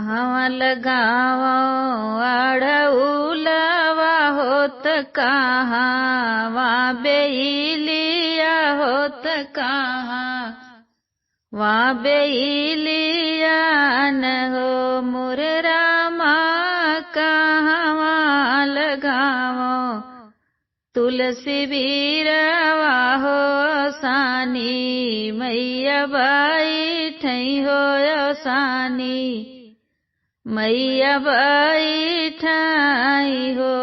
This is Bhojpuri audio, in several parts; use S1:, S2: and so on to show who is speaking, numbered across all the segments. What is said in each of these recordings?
S1: कहवा लगावो अड़उलवा होत कहवा बेलिया होत कहवा बेलिया न हो मोर रामा कहवा लगावो तुलसी बीरवा हो सानी मैया बैठई हो सानी मैया बैठाई हो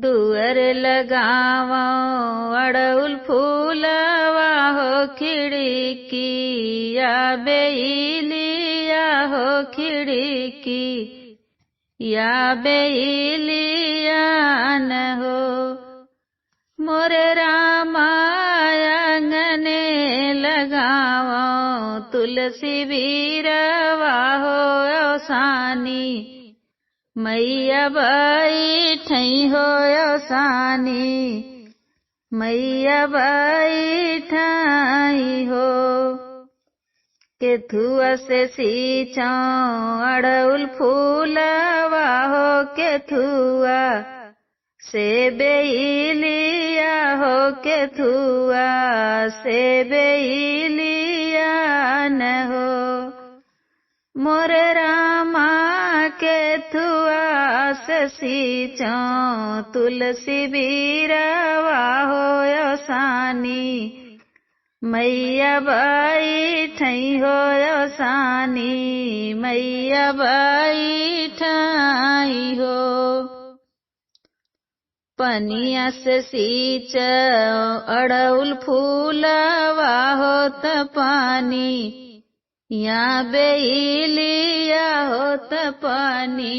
S1: दुअर लगावो अड़उल फूलवा हो खिड़किया बेलिया हो खिड़की या बेलिया न हो मोर रामा आंगने लगावो तुलसी बीरवा हो सानी मैया बैठई हो सानी मैया बैठाई हो केथुआ से सींचो अड़उल फूलवा हो केथुआ से बेलिया हो केथुआ से बेलिया न हो मोर रामा केथुआ से सींचो तुलसी बीरवा हो सानी मैया बैठई हो सानी मैया बैठाई हो पनिया से सींच अड़उल फूलवा होत पानी या बेलिया होत पानी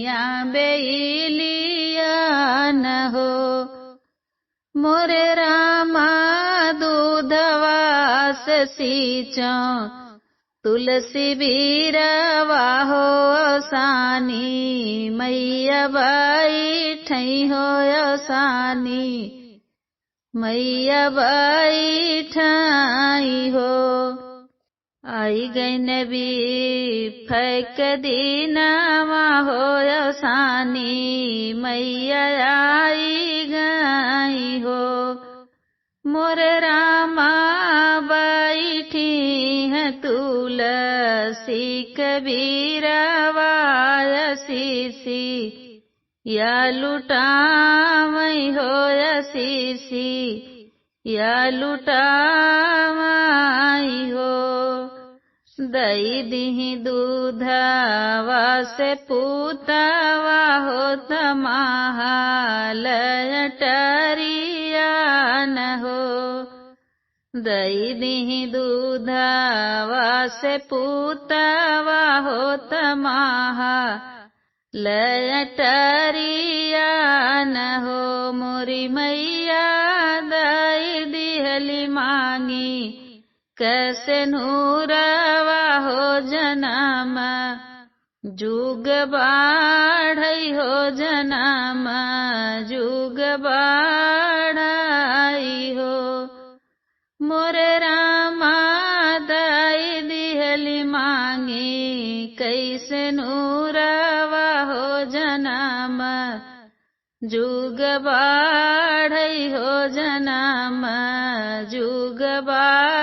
S1: या बेलिया न हो मोर रामा दूधवा से सींचो तुलसी बीरवा हो सानी मैया बैठई हो सानी मैया बैठाई हो आई गई नबी फैक दीनावा हो सानी मैया आई गई हो मोर रामा बैठी है तुलसी कबीरवा सीसी या लुटावई हो सीसी या लुटावई हो दई दिही दूधवा से पूतवा हो तमाहालय टरिया न हो दई दिही दूधवा से पूतवा हो तमाहालय टरिया न हो मोरी मैया दई दिहली मांगी कैसे नूरवा हो जनम जुग बाढ़ई हो जनम जुग बाढ़ई हो मोर रामा दई दिहली मांगी कैसे नूरवा हो जनम जुग बाढ़ई हो जनम जुग बाढ़ई